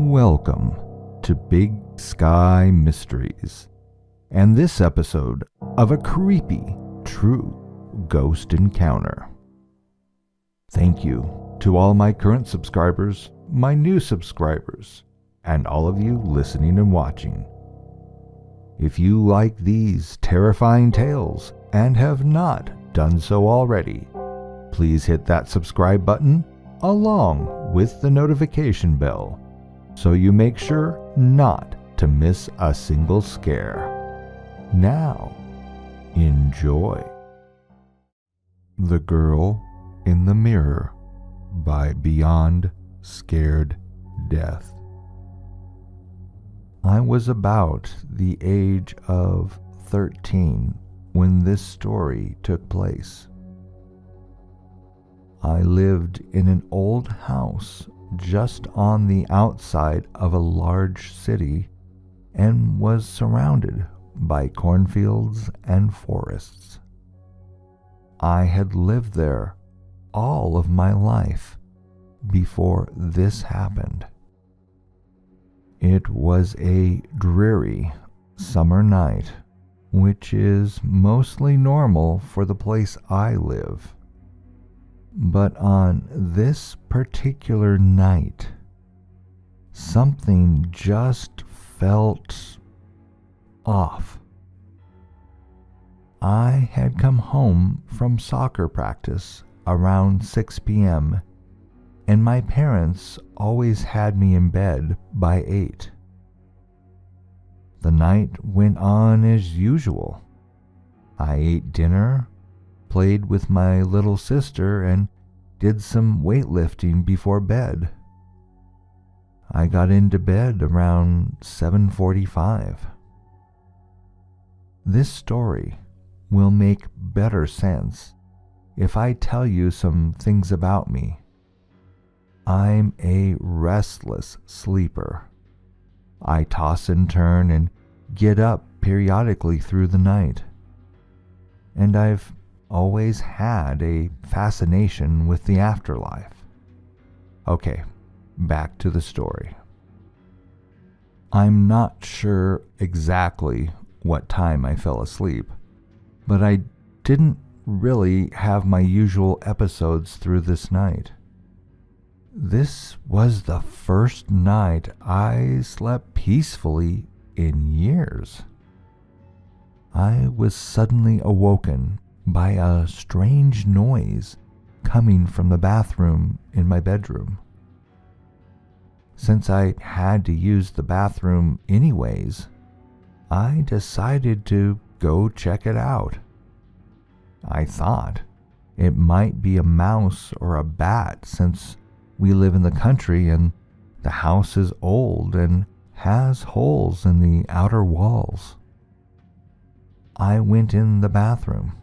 Welcome to Big Sky Mysteries, and this episode of a creepy, true ghost encounter. Thank you to all my current subscribers, my new subscribers, and all of you listening and watching. If you like these terrifying tales and have not done so already, please hit that subscribe button along with the notification bell so you make sure not to miss a single scare. Now, enjoy. The Girl in the Mirror by BeyondScaredDeath. I was about the age of 13 when this story took place. I lived in an old house just on the outside of a large city and was surrounded by cornfields and forests. I had lived there all of my life before this happened. It was a dreary summer night, which is mostly normal for the place I live. But on this particular night, something just felt off. I had come home from soccer practice around 6 p.m., and my parents always had me in bed by 8. The night went on as usual. I ate dinner, played with my little sister, and did some weightlifting before bed. I got into bed around 7:45. This story will make better sense if I tell you some things about me. I'm a restless sleeper. I toss and turn and get up periodically through the night. And I've always had a fascination with the afterlife. Okay, back to the story. I'm not sure exactly what time I fell asleep, but I didn't really have my usual episodes through this night. This was the first night I slept peacefully in years. I was suddenly awoken by a strange noise coming from the bathroom in my bedroom. Since I had to use the bathroom anyways, I decided to go check it out. I thought it might be a mouse or a bat since we live in the country and the house is old and has holes in the outer walls. I went in the bathroom.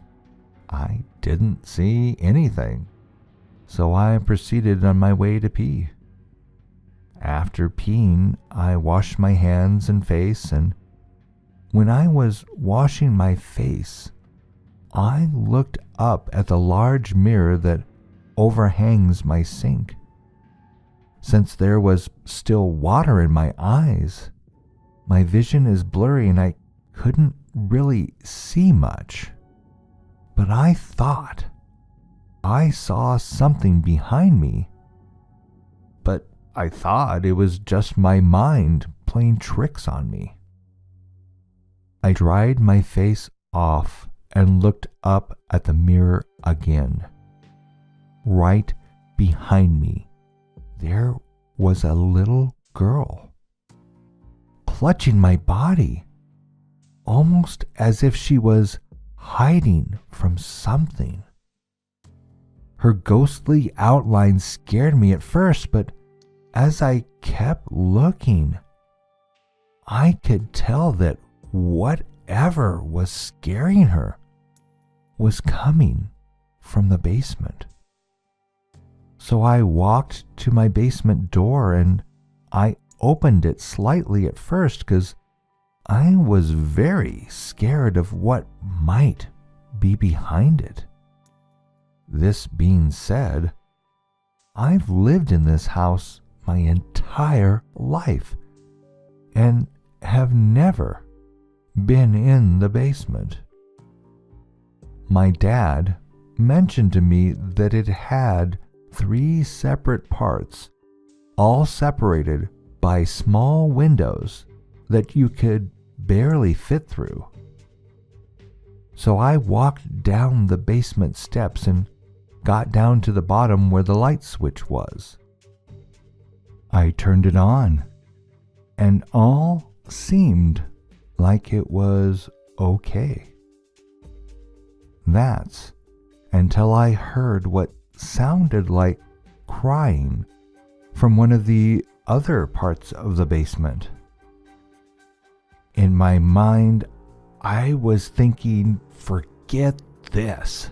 I didn't see anything, so I proceeded on my way to pee. After peeing, I washed my hands and face, and when I was washing my face, I looked up at the large mirror that overhangs my sink. Since there was still water in my eyes, my vision is blurry and I couldn't really see much. But I thought I saw something behind me. But I thought it was just my mind playing tricks on me. I dried my face off and looked up at the mirror again. Right behind me, there was a little girl, clutching my body, almost as if she was hiding from something. Her ghostly outline scared me at first, but as I kept looking, I could tell that whatever was scaring her was coming from the basement. So I walked to my basement door and I opened it slightly at first because I was very scared of what might be behind it. This being said, I've lived in this house my entire life and have never been in the basement. My dad mentioned to me that it had 3 separate parts, all separated by small windows that you could barely fit through. So I walked down the basement steps and got down to the bottom where the light switch was. I turned it on, and all seemed like it was okay. That's until I heard what sounded like crying from one of the other parts of the basement. In my mind, I was thinking, forget this.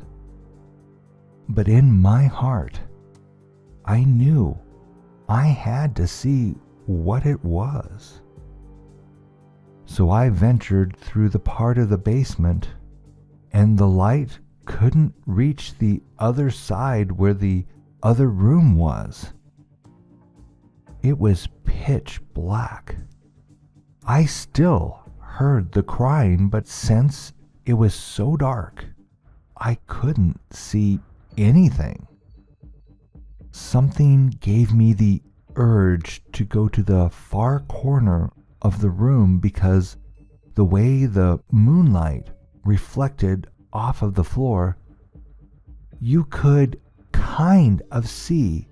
But in my heart, I knew I had to see what it was. So I ventured through the part of the basement, and the light couldn't reach the other side where the other room was. It was pitch black. I still heard the crying, but since it was so dark, I couldn't see anything. Something gave me the urge to go to the far corner of the room because the way the moonlight reflected off of the floor, you could kind of see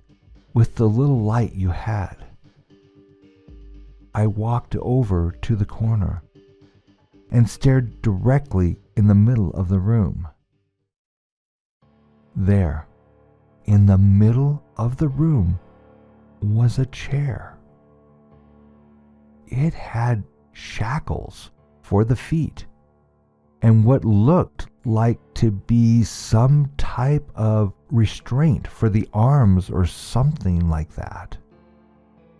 with the little light you had. I walked over to the corner and stared directly in the middle of the room. There, in the middle of the room, was a chair. It had shackles for the feet and what looked like to be some type of restraint for the arms or something like that.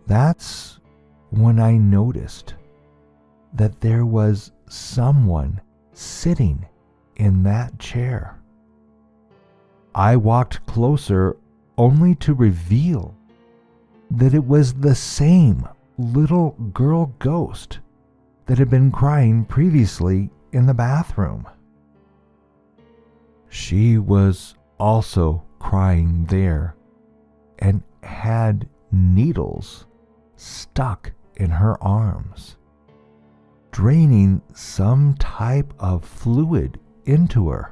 That's when I noticed that there was someone sitting in that chair. I walked closer only to reveal that it was the same little girl ghost that had been crying previously in the bathroom. She was also crying there and had needles stuck in her arms, draining some type of fluid into her.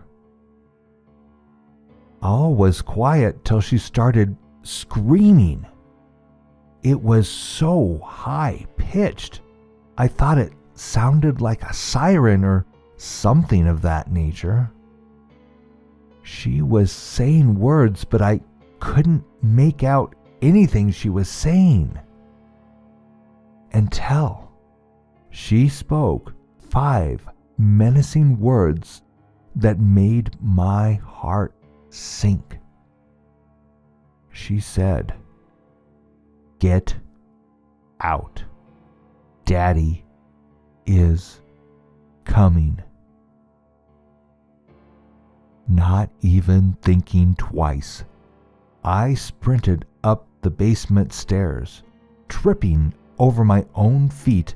All was quiet till she started screaming. It was so high-pitched, I thought it sounded like a siren or something of that nature. She was saying words, but I couldn't make out anything she was saying. Until she spoke 5 menacing words that made my heart sink. She said, "Get out. Daddy is coming." Not even thinking twice, I sprinted up the basement stairs, tripping over my own feet,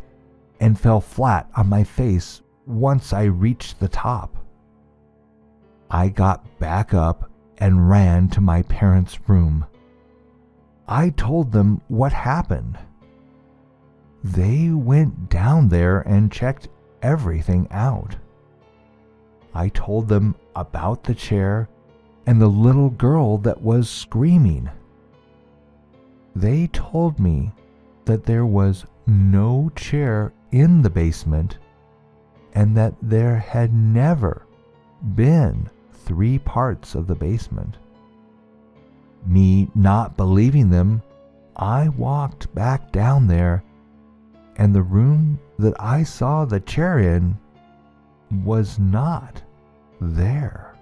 and fell flat on my face once I reached the top. I got back up and ran to my parents' room. I told them what happened. They went down there and checked everything out. I told them about the chair and the little girl that was screaming. They told me that there was no chair in the basement and that there had never been 3 parts of the basement. Me not believing them, I walked back down there, and the room that I saw the chair in was not there.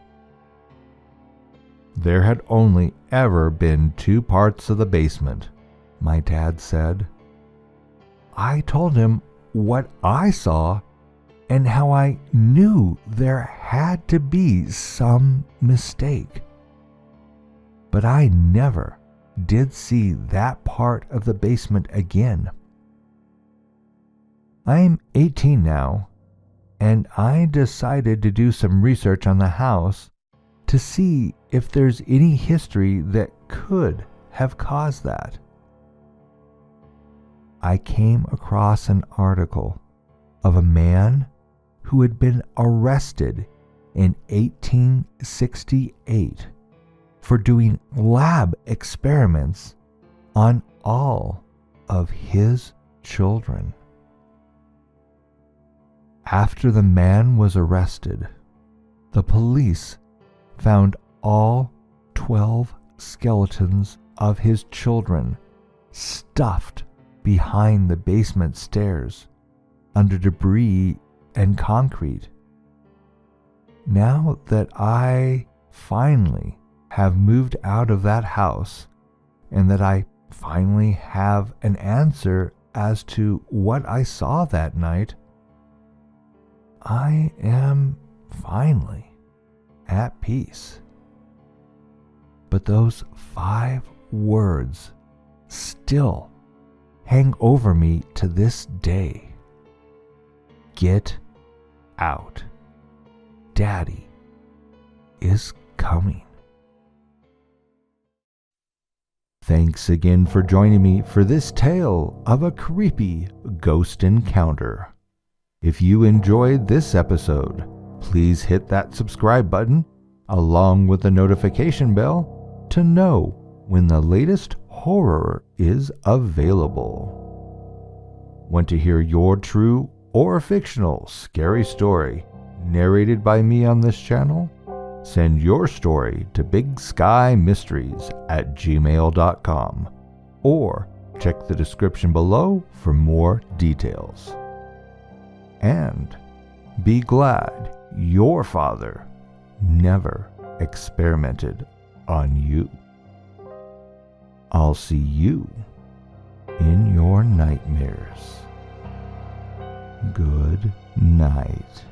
There had only ever been 2 parts of the basement, my dad said. I told him what I saw and how I knew there had to be some mistake. But I never did see that part of the basement again. I'm 18 now, and I decided to do some research on the house to see if there's any history that could have caused that. I came across an article of a man who had been arrested in 1868 for doing lab experiments on all of his children. After the man was arrested, the police found all 12 skeletons of his children stuffed behind the basement stairs under debris and concrete. Now that I finally have moved out of that house and that I finally have an answer as to what I saw that night, I am finally at peace. But those 5 words still hang over me to this day. Get out. Daddy is coming. Thanks again for joining me for this tale of a creepy ghost encounter. If you enjoyed this episode, please hit that subscribe button along with the notification bell to know when the latest horror is available. Want to hear your true or fictional scary story narrated by me on this channel? Send your story to bigskymysteries@gmail.com or check the description below for more details. And be glad your father never experimented on you. I'll see you in your nightmares. Good night.